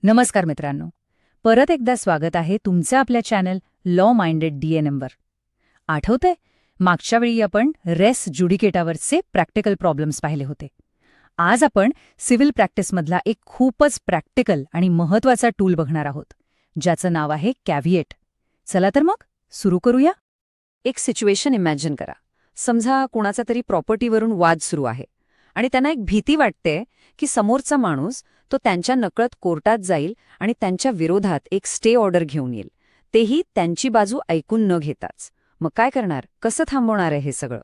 नमस्कार मित्रांनो, परत एकदा स्वागत आहे तुमचं आपल्या चॅनल लॉ माइंडेड DNMवर. आठवतंय, मागच्या वेळी आपण रेस ज्युडिकेटावरचे प्रॅक्टिकल प्रॉब्लेम्स पाहिले होते. आज आपण सिव्हिल प्रॅक्टिसमधला एक खूपच प्रॅक्टिकल आणि महत्त्वाचा टूल बघणार आहोत, ज्याचं नाव आहे कॅव्हिएट. चला तर मग सुरू करूया. एक सिच्युएशन इमॅजिन करा. समजा कोणाचा तरी प्रॉपर्टीवरून वाद सुरू आहे आणि त्यांना एक भीती वाटते की समोरचा माणूस तो त्यांच्या नकळत कोर्टात जाईल आणि त्यांच्या विरोधात एक स्टे ऑर्डर घेऊन येईल, तेही त्यांची बाजू ऐकून न घेताच. मग काय करणार, कसं थांबवणार आहे हे सगळं?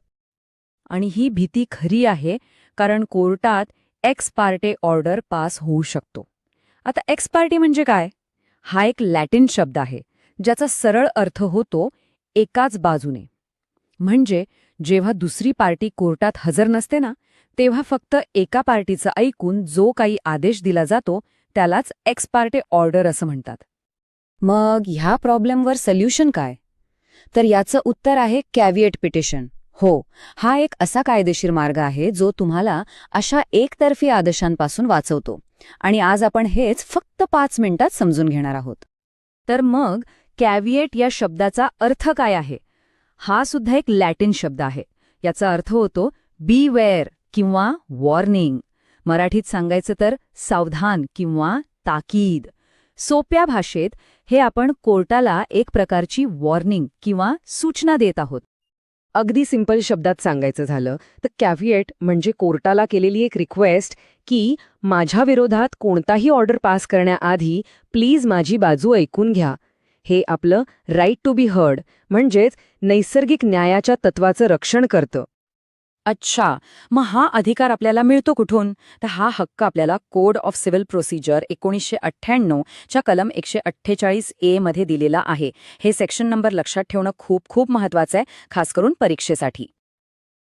आणि ही भीती खरी आहे, कारण कोर्टात एक्स पार्टे ऑर्डर पास होऊ शकतो. आता एक्स पार्टे म्हणजे काय? हा एक लॅटिन शब्द आहे ज्याचा सरळ अर्थ होतो एकाच बाजूने. म्हणजे जेव्हा दुसरी पार्टी कोर्टात हजर नसते ना, तेव्हा फक्त एका पार्टीचं ऐकून जो काही आदेश दिला जातो त्यालाच एक्स पार्टे ऑर्डर असं म्हणतात. मग ह्या प्रॉब्लेमवर सोल्युशन काय? तर याचं उत्तर आहे कॅव्हिएट पिटिशन. हो, हा एक असा कायदेशीर मार्ग आहे जो तुम्हाला अशा एकतर्फी आदेशांपासून वाचवतो. आणि आज आपण हेच फक्त 5 मिनिटात समजून घेणार आहोत. तर मग कॅव्हिएट या शब्दाचा अर्थ काय आहे? हा सुद्धा एक लॅटिन शब्द आहे. याचा अर्थ होतो बीवेअर किंवा वॉर्निंग. मराठीत सांगायचं तर सावधान किंवा ताकीद. सोप्या भाषेत हे आपण कोर्टाला एक प्रकारची वॉर्निंग किंवा सूचना देत आहोत. अगदी सिंपल शब्दात सांगायचं झालं तर कॅव्हिएट म्हणजे कोर्टाला केलेली एक रिक्वेस्ट की माझ्या विरोधात कोणताही ऑर्डर पास करण्याआधी प्लीज माझी बाजू ऐकून घ्या. हे आपलं राईट टू बी हर्ड म्हणजेच नैसर्गिक न्यायाच्या तत्वाचं रक्षण करतं. अच्छा, मग हा अधिकार आपल्याला मिळतो कुठून? तर हा हक्क आपल्याला कोड ऑफ सिव्हिल प्रोसिजर 1998 च्या कलम 148A मध्ये दिलेला आहे. हे सेक्शन नंबर लक्षात ठेवणं खूप खूप महत्वाचं आहे, खास करून परीक्षेसाठी.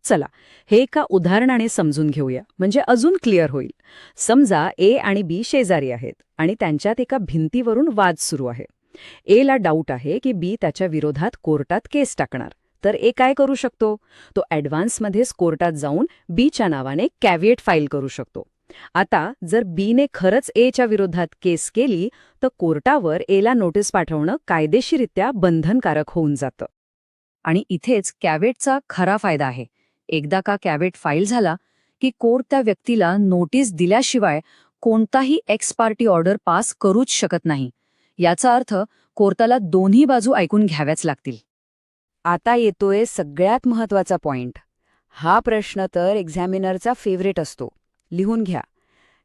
चला, हे एका उदाहरणाने समजून घेऊया, म्हणजे अजून क्लिअर होईल. समजा ए आणि बी शेजारी आहेत आणि त्यांच्यात एका भिंतीवरून वाद सुरू आहे. एला डाऊट आहे की बी त्याच्या विरोधात कोर्टात केस टाकणार. तर ए काय करू शकतो? तो ॲडव्हान्समध्येच कोर्टात जाऊन बीच्या नावाने कॅव्हिएट फाईल करू शकतो. आता जर बीने खरंच एच्या विरोधात केस केली तर कोर्टावर एला नोटीस पाठवणं कायदेशीरित्या बंधनकारक होऊन जातं. आणि इथेच कॅव्हिएटचा खरा फायदा आहे. एकदा का कॅव्हिएट फाईल झाला की कोर्ट त्या व्यक्तीला नोटीस दिल्याशिवाय कोणताही एक्स पार्टी ऑर्डर पास करूच शकत नाही. याचा अर्थ कोर्टाला दोन्ही बाजू ऐकून घ्याव्याच लागतील. आता येतोय सगळ्यात महत्त्वाचा पॉइंट. हा प्रश्न तर एक्झामिनरचा फेवरेट असतो. लिहून घ्या.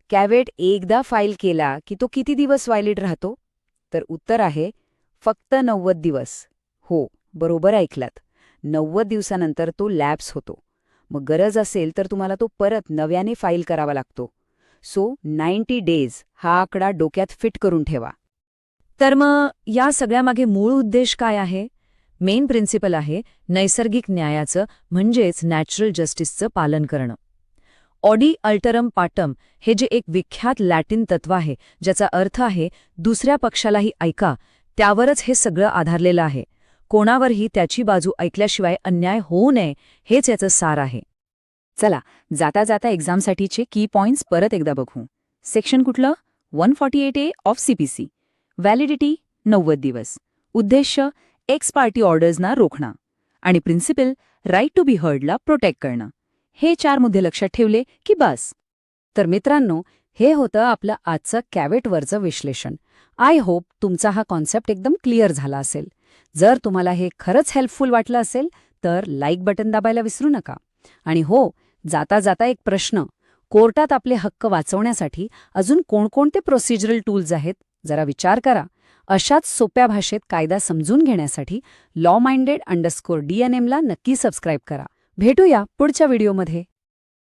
कॅव्हिएट एकदा फाईल केला की तो किती दिवस व्हॅलिड राहतो? तर उत्तर आहे फक्त 90 दिवस. हो, बरोबर ऐकलात. 90 दिवसानंतर तो लॅप्स होतो. मग गरज असेल तर तुम्हाला तो परत नव्याने फाईल करावा लागतो. सो 90 डेज हा आकडा डोक्यात फिट करून ठेवा. तर मग या सगळ्यामागे मूळ उद्देश काय आहे? मेन प्रिन्सिपल आहे नैसर्गिक न्यायाचं, म्हणजेच नॅचरल जस्टिसचं पालन करणं. ऑडी अल्टरम पाटम हे जे एक विख्यात लॅटिन तत्व आहे, ज्याचा अर्थ आहे दुसऱ्या पक्षालाही ऐका, त्यावरच हे सगळं आधारलेलं आहे. कोणावरही त्याची बाजू ऐकल्याशिवाय अन्याय होऊ नये, हेच याचं सार आहे. चला, जाता जाता एक्झामसाठीचे की पॉइंट्स परत एकदा बघू. सेक्शन कुठलं? 148A of CPC. व्हॅलिडिटी 90 दिवस. उद्देश्य एक्स पार्टी ऑर्डर्सना रोखणं. आणि प्रिन्सिपल राईट टू बी हर्डला प्रोटेक्ट करणं. हे 4 मुद्दे लक्षात ठेवले की बस. तर मित्रांनो, हे होतं आपलं आजचं कॅव्हिएटवरचं विश्लेषण. आय होप तुमचा हा कॉन्सेप्ट एकदम क्लिअर झाला असेल. जर तुम्हाला हे खरंच हेल्पफुल वाटलं असेल तर लाईक बटन दाबायला विसरू नका. आणि हो, जाता जाता एक प्रश्न. कोर्टात आपले हक्क वाचवण्यासाठी अजून कोणकोणते प्रोसिजरल टूल्स आहेत, जरा विचार करा. अशाच सोप्या भाषेत कायदा समजून घेण्यासाठी लॉ माइंडेड _DNMला नक्की सबस्क्राईब करा. भेटूया पुढच्या व्हिडिओमध्ये.